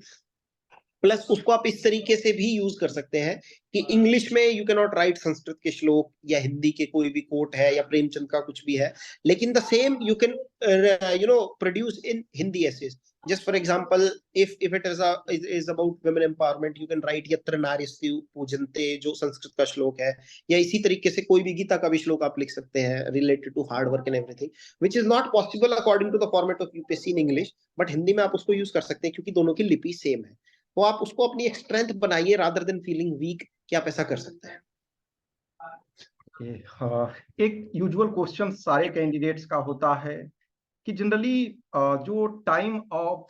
Speaker 2: प्लस उसको आप इस तरीके से भी यूज कर सकते हैं कि इंग्लिश में you can not right Sanskrit के श्लोक या हिंदी के कोई भी कोट है या प्रेमचंद का कुछ भी है, लेकिन the same you can produce in Hindi essays. Just for example, if it is about women empowerment, you can write यत्र नार्यस्तु पूजन्ते जो संस्कृत का श्लोक है, या इसी तरीके से कोई भी गीता का भी श्लोक आप लिख सकते हैं related to hard work and everything, which is not possible according to the format of UPSC in English, but Hindi में आप उसको यूज कर सकते हैं क्योंकि दोनों की लिपि सेम है। तो आप उसको अपनी एक स्ट्रेंथ बनाइए रादर देन फीलिंग वीक, कि आप ऐसा कर सकते हैं।
Speaker 1: एक यूजुअल क्वेश्चन सारे कैंडिडेट्स का होता है कि जनरली जो time of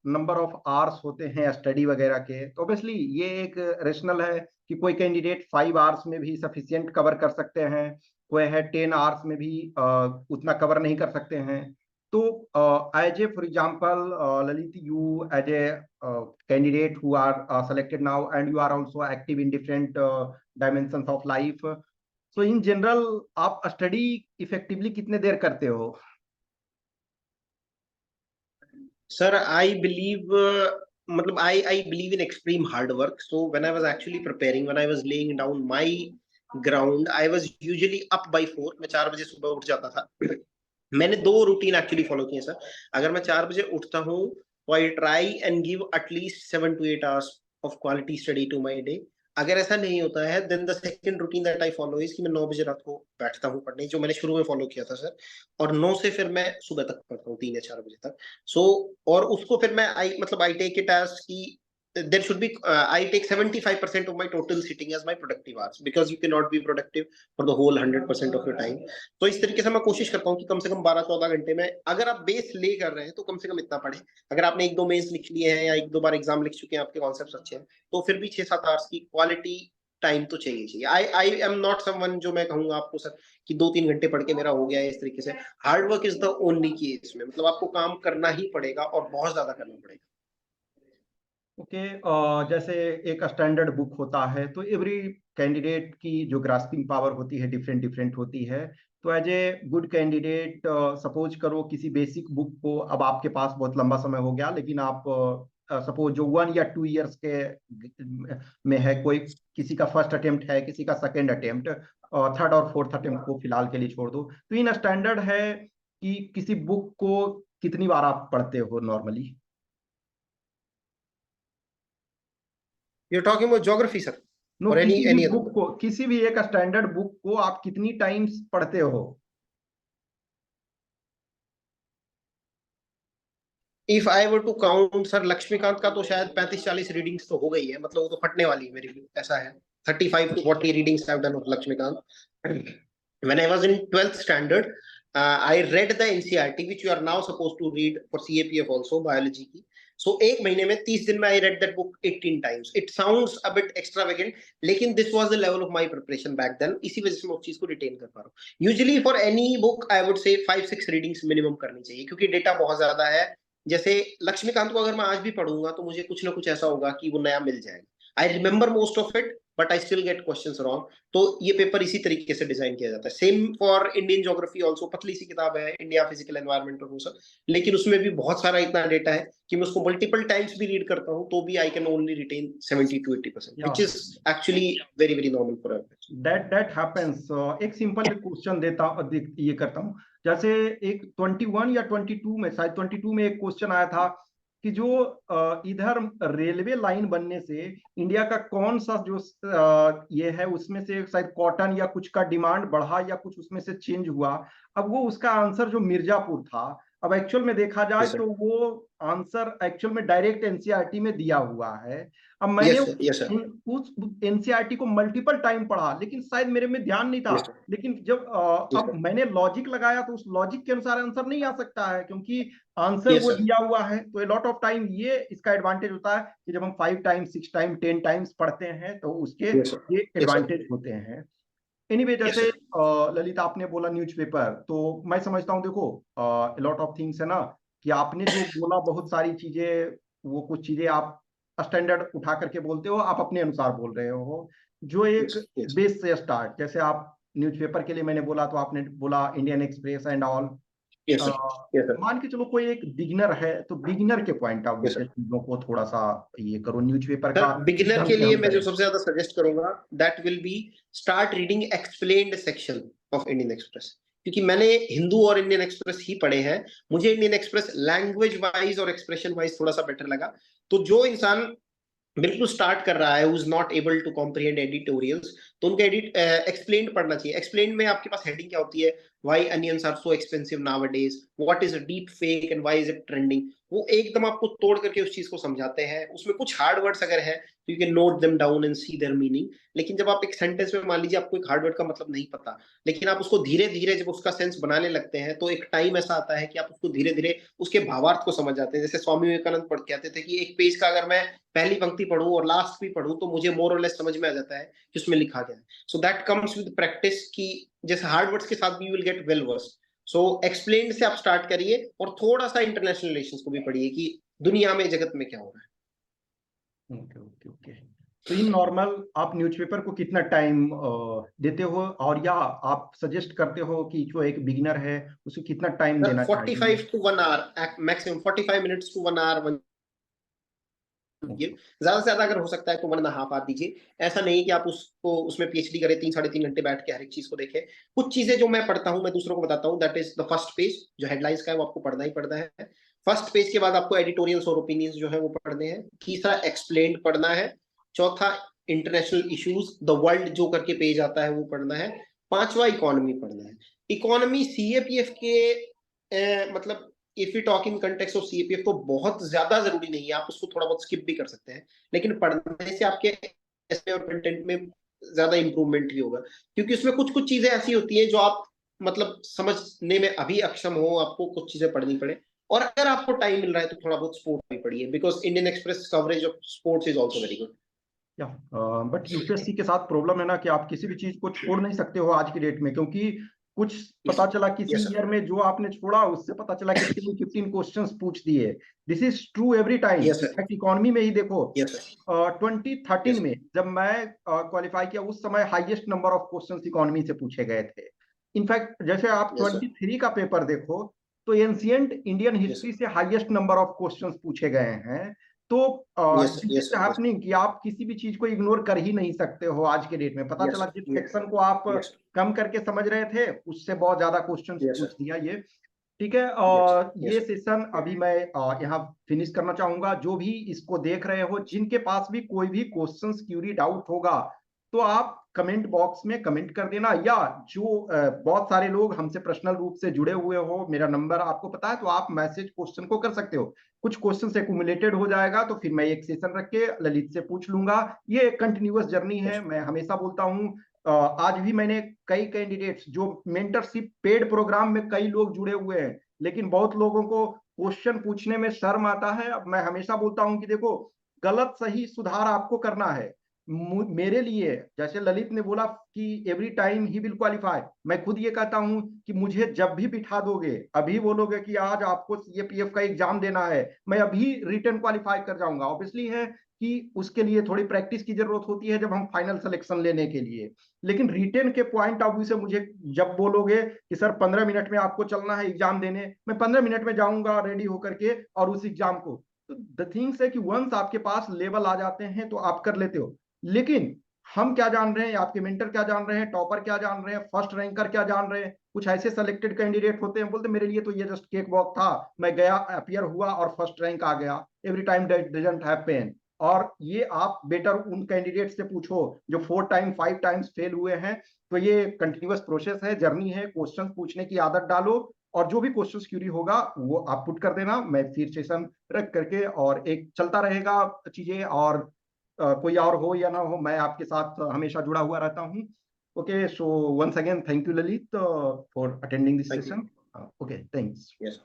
Speaker 1: number of hours होते हैं स्टडी वगैरह के, तो ऑब्वियसली ये एक रेशनल है कि कोई कैंडिडेट 5 आवर्स में भी सफिशिएंट कवर कर सकते हैं, कोई है 10 आवर्स में भी उतना कवर नहीं कर सकते हैं। तो as a for example Lalit, you as a candidate who are selected now and you are also active in different dimensions of life, so in general आप स्टडी इफेक्टिवली कितने देर करते हो?
Speaker 2: Sir, I believe, I believe in extreme hard work. So when I was actually preparing, when I was laying down my ground, I was usually up by 4. मैं 4 बजे सुबह उठ जाता था। मैंने 2 रूटीन एक्चुअली फॉलो किए सर। अगर मैं 4 बजे उठता हूँ तो I try and give at least 7 to 8 hours of quality study to my day. अगर ऐसा नहीं होता है then the second routine that I follow is कि मैं 9 बजे रात को बैठता हूँ पढ़ने, जो मैंने शुरू में फॉलो किया था सर, और 9 से फिर मैं सुबह तक पढ़ता हूँ 3 या 4 बजे तक। सो और उसको फिर मैं आई टेक इट एज कि there should be I take 75% of my total sitting as my productive hours, because you cannot be productive for the whole 100% of your time. तो इस तरीके से मैं कोशिश करता हूँ कि कम से कम 12-14 घंटे में अगर आप बेस ले कर रहे हैं तो कम से कम इतना पढ़े। अगर आपने 1-2 मेंस लिख लिए हैं या 1-2 बार एग्जाम लिख चुके हैं, आपके कॉन्सेप्ट्स अच्छे हैं, तो फिर भी 6-7 आवर्स की क्वालिटी टाइम तो चाहिए। आई एम नॉट समवन जो मैं कहूंगा आपको सर कि 2-3 घंटे पढ़ के मेरा हो गया है इस तरीके से। Hard work is the only की इसमें, मतलब आपको काम करना ही पड़ेगा और बहुत ज्यादा करना पड़ेगा।
Speaker 1: ओके जैसे एक स्टैंडर्ड बुक होता है तो एवरी कैंडिडेट की जो ग्रास्पिंग पावर होती है डिफरेंट डिफरेंट होती है। तो as a good candidate suppose करो किसी बेसिक बुक को, अब आपके पास बहुत लंबा समय हो गया लेकिन आप सपोज जो 1 या 2 इयर्स के में है, कोई किसी का फर्स्ट अटेम्प्ट है, किसी का सेकेंड अटेम्प्ट, थर्ड और फोर्थ अटेम्प्ट को फिलहाल के लिए छोड़ दो। तो इन स्टैंडर्ड है कि किसी बुक को कितनी बार आप पढ़ते हो normally?
Speaker 2: You're talking about geography, sir?
Speaker 1: No
Speaker 2: Or any
Speaker 1: किसी भी
Speaker 2: other
Speaker 1: बुक
Speaker 2: book?
Speaker 1: को, किसी भी एक स्टैंडर्ड बुक को आप कितनी टाइम्स पढ़ते हो?
Speaker 2: If I were to count, sir Laxmikanth का तो शायद 35-40 रीडिंग्स तो हो गई है, मतलब वो तो फटने वाली है मेरी भी, ऐसा है। 35-40 readings I've done of Lakshmikant. When I was in 12th standard, I read the NCERT, which you are now supposed to read for CAPF also, biology की। So एक महीने में 30 दिन में I read that book 18 times. It sounds a bit extravagant, लेकिन this was the level of my preparation back then. इसी वजह से मैं उस चीज को रिटेन कर पा रहा हूँ। Usually for any book, I would say 5-6 readings minimum करनी चाहिए, क्योंकि डेटा बहुत ज्यादा है। जैसे लक्ष्मीकांत को अगर मैं आज भी पढ़ूंगा तो मुझे कुछ ना कुछ ऐसा होगा कि वो नया मिल जाएगा। I remember most of it but I still get questions wrong. तो ये पेपर इसी तरीके से डिजाइन किया जाता है। Same for Indian geography also, पतली सी किताब है इंडिया फिजिकल एनवायरनमेंट और वो सब, लेकिन उसमें भी बहुत सारा इतना डेटा है कि मैं उसको मल्टीपल टाइम्स भी रीड करता हूँ तो भी I can only retain 70-80%, which is actually very very normal for average.
Speaker 1: That happens. एक सिंपल क्वेश्चन ये करता हूँ। जैसे एक 21 या 22 में, शायद 22 में एक क्वेश्चन आया था कि जो इधर रेलवे लाइन बनने से इंडिया का कौन सा जो ये है उसमें से शायद कॉटन या कुछ का डिमांड बढ़ा या कुछ उसमें से चेंज हुआ। अब वो उसका आंसर जो मिर्जापुर था, अब एक्चुअल में देखा जाए तो वो आंसर एक्चुअल में डायरेक्ट एनसीईआरटी में दिया हुआ है। अब मैंने उस एनसीईआरटी को मल्टीपल टाइम पढ़ा लेकिन शायद मेरे में ध्यान नहीं था। लेकिन जब अब मैंने लॉजिक लगाया तो उस लॉजिक के अनुसार आंसर नहीं आ सकता है क्योंकि आंसर वो दिया हुआ है। तो ए लॉट ऑफ टाइम ये इसका एडवांटेज होता है कि जब हम 5 टाइम्स 6 टाइम 10 टाइम्स पढ़ते हैं तो उसके ये एडवांटेज होते हैं। एनीवे जैसे ललित आपने बोला न्यूज़पेपर, तो मैं समझता हूँ देखो लॉट ऑफ थिंग्स है ना कि आपने जो बोला बहुत सारी चीजें, वो कुछ चीजें आप स्टैंडर्ड उठा करके बोलते हो, आप अपने अनुसार बोल रहे हो। जो एक बेस से स्टार्ट, जैसे आप न्यूज़पेपर के लिए मैंने बोला तो आपने बोला इंडियन एक्सप्रेस एंड ऑल। मान के चलो कोई एक बिगिनर है तो बिगिनर के पॉइंट ऑफ व्यू से चीजों को थोड़ा सा ये करो न्यूज़पेपर का।
Speaker 2: बिगिनर के लिए मैं जो सबसे ज्यादा सजेस्ट करूंगा that will B start reading explained section of Indian express, क्योंकि मैंने हिंदू और इंडियन एक्सप्रेस ही पढ़े हैं। मुझे इंडियन एक्सप्रेस लैंग्वेज वाइज और एक्सप्रेशन वाइज थोड़ा सा बेटर लगा। तो जो इंसान बिल्कुल स्टार्ट कर रहा है, who is not able to comprehend editorials, तो उनको एक्सप्लेन्ड पढ़ना चाहिए। एक्सप्लेन्ड में आपके पास हेडिंग क्या होती है, why onions are so expensive nowadays, what is a deep fake and why is it trending. वो एकदम आपको तोड़ करके उस चीज को समझाते हैं। उसमें कुछ हार्ड वर्ड्स अगर है तो you can note them down and see their meaning. लेकिन जब आप एक सेंटेंस में मान लीजिए आपको एक हार्ड वर्ड का मतलब नहीं पता, लेकिन आप उसको धीरे धीरे जब उसका सेंस बनाने लगते हैं तो एक टाइम ऐसा आता है कि आप उसको धीरे धीरे उसके भावार्थ को समझ जाते हैं। जैसे स्वामी विवेकानंद पढ़ के आते थे कि एक पेज का अगर मैं पहली पंक्ति पढ़ूं और लास्ट भी पढ़ूं तो मुझे मोर और लेस समझ में आ जाता है कि उसमें लिखा गया है। So that comes with practice की जैसे हार्ड वर्ड्स के साथ भी you will get well versed. So explained से आप स्टार्ट करिए और थोड़ा सा इंटरनेशनल रिलेशंस को भी पढ़िए कि दुनिया में जगत में क्या हो रहा है।
Speaker 1: ओके। तो इन नॉर्मल आप न्यूज़पेपर को कितना टाइम देते हो, और या आप सजेस्ट करते हो कि जो एक बिगिनर है उसे कितना टाइम देना चाहिए?
Speaker 2: 45 to 1 hour maximum, 45 minutes to 1 hour। ज्यादा से ज्यादा अगर हो सकता है तो 1.5 आवर दीजिए। ऐसा नहीं कि आप उसको उसमें पीएचडी करें, 3-3.5 घंटे बैठ के हर एक चीज को देखें। कुछ चीजें जो मैं पढ़ता हूं मैं दूसरों को बताता हूं। That is the first page, जो हेडलाइंस का है वो आपको पढ़ना ही पड़ना है। फर्स्ट पेज के बाद आपको एडिटोरियल्स और ओपिनियंस जो है वो पढ़ने हैं। तीसरा एक्सप्लेन्ड पढ़ना है। चौथा इंटरनेशनल इश्यूज, द वर्ल्ड जो करके पेज आता है वो पढ़ना है। पांचवा इकोनॉमी पढ़ना है। इकोनॉमी सीएपीएफ के मतलब if you talk in context of CAPF तो बहुत ज्यादा जरूरी नहीं है, आप उसको थोड़ा बहुत स्किप भी कर सकते हैं, लेकिन पढ़ने से आपके एस्से और कंटेंट में ज्यादा इंप्रूवमेंट ही होगा, क्योंकि उसमें कुछ कुछ चीजें ऐसी होती है जो आप मतलब समझने में अभी अक्षम हो, आपको कुछ चीजें पढ़नी पड़े, और अगर आपको टाइम मिल रहा है तो थोड़ा बहुत स्पोर्ट भी पढ़िए, because Indian express coverage of sports is also very good.
Speaker 1: But UPSC के साथ प्रॉब्लम है ना कि आप किसी भी चीज को छोड़ नहीं सकते हो आज की डेट में, क्योंकि कुछ पता चला किसी
Speaker 2: Yes, sir.
Speaker 1: ईयर में जो आपने छोड़ा उससे पता चला कि 15 क्वेश्चंस पूछ दिए। This is true every time.
Speaker 2: Yes, sir.
Speaker 1: In fact economy में ही देखो,
Speaker 2: Yes, sir.
Speaker 1: 2013
Speaker 2: Yes.
Speaker 1: में जब मैं क्वालिफाई किया उस समय highest number of questions economy से पूछे गए थे। इनफैक्ट जैसे आप
Speaker 2: Yes, sir.
Speaker 1: 23 का पेपर देखो तो एंशिएंट इंडियन हिस्ट्री से हाईएस्ट नंबर ऑफ क्वेश्चंस पूछे गए हैं। तो
Speaker 2: Yes, sir.
Speaker 1: This
Speaker 2: Yes,
Speaker 1: is
Speaker 2: sir. Yes.
Speaker 1: Happening कि आप किसी भी चीज को इग्नोर कर ही नहीं सकते हो आज के डेट में। पता
Speaker 2: Yes,
Speaker 1: चला
Speaker 2: sir.
Speaker 1: जिस
Speaker 2: Yes.
Speaker 1: सेक्शन को आप
Speaker 2: Yes, sir.
Speaker 1: कम करके समझ रहे थे उससे बहुत ज्यादा क्वेश्चन
Speaker 2: Yes, sir.
Speaker 1: पूछ दिया ये। ठीक है,
Speaker 2: Yes.
Speaker 1: ये
Speaker 2: Yes.
Speaker 1: सेशन अभी मैं यहाँ फिनिश करना चाहूंगा। जो भी इसको देख रहे हो, जिनके पास भी कोई भी क्वेश्चंस क्यूरी डाउट होगा तो आप कमेंट बॉक्स में कमेंट कर देना, या जो बहुत सारे लोग हमसे पर्सनल रूप से जुड़े हुए हो, मेरा नंबर आपको पता है, तो आप मैसेज क्वेश्चन को कर सकते हो। कुछ क्वेश्चन एक्यूमुलेटेड हो जाएगा तो फिर मैं एक सेशन रख के ललित से पूछ लूंगा। ये कंटिन्यूअस जर्नी है। मैं हमेशा बोलता हूँ, आज भी मैंने कई कैंडिडेट्स जो मेंटरशिप पेड प्रोग्राम में कई लोग जुड़े हुए हैं, लेकिन बहुत लोगों को क्वेश्चन पूछने में शर्म आता है। अब मैं हमेशा बोलता हूं कि देखो, गलत सही सुधार आपको करना है। मेरे लिए जैसे ललित ने बोला कि every time he will qualify, मैं खुद ये कहता हूं कि मुझे जब भी बिठा दोगे, अभी बोलोगे कि आज आपको सीएपीएफ का एग्जाम देना है, मैं अभी रिटर्न क्वालिफाई कर जाऊंगा। ऑब्वियसली है कि उसके लिए थोड़ी प्रैक्टिस की जरूरत होती है जब हम फाइनल सिलेक्शन लेने के लिए, लेकिन रिटेन के पॉइंट ऑफ व्यू से मुझे जब बोलोगे कि सर 15 मिनट में आपको चलना है एग्जाम देने, मैं 15 मिनट में जाऊंगा रेडी होकर के और उस एग्जाम को। तो द थिंग्स है कि वंस आपके पास लेवल आ जाते हैं तो आप कर लेते हो। लेकिन हम क्या जान रहे हैं, आपके मेंटर क्या जान रहे हैं, टॉपर क्या जान रहे हैं, फर्स्ट रैंकर क्या जान रहे हैं। कुछ ऐसे सेलेक्टेड कैंडिडेट होते हैं, बोलते मेरे लिए तो ये जस्ट केक वॉक था, मैं गया, अपियर हुआ और फर्स्ट रैंक आ गया, every time doesn't have pain. और ये आप बेटर उन कैंडिडेट से पूछो जो 4 टाइम 5 टाइम्स फेल हुए हैं। तो ये कंटिन्यूअस प्रोसेस है, जर्नी है। क्वेश्चन पूछने की आदत डालो और जो भी क्वेश्चन क्यूरी होगा वो आप पुट कर देना, मैं फिर सेशन रख करके और एक चलता रहेगा चीजें। और कोई और हो या ना हो, मैं आपके साथ हमेशा जुड़ा हुआ रहता हूँ। Okay, so once again thank you Lalit for attending this
Speaker 2: Thank you.
Speaker 1: Session. Okay, thanks.
Speaker 2: Yes.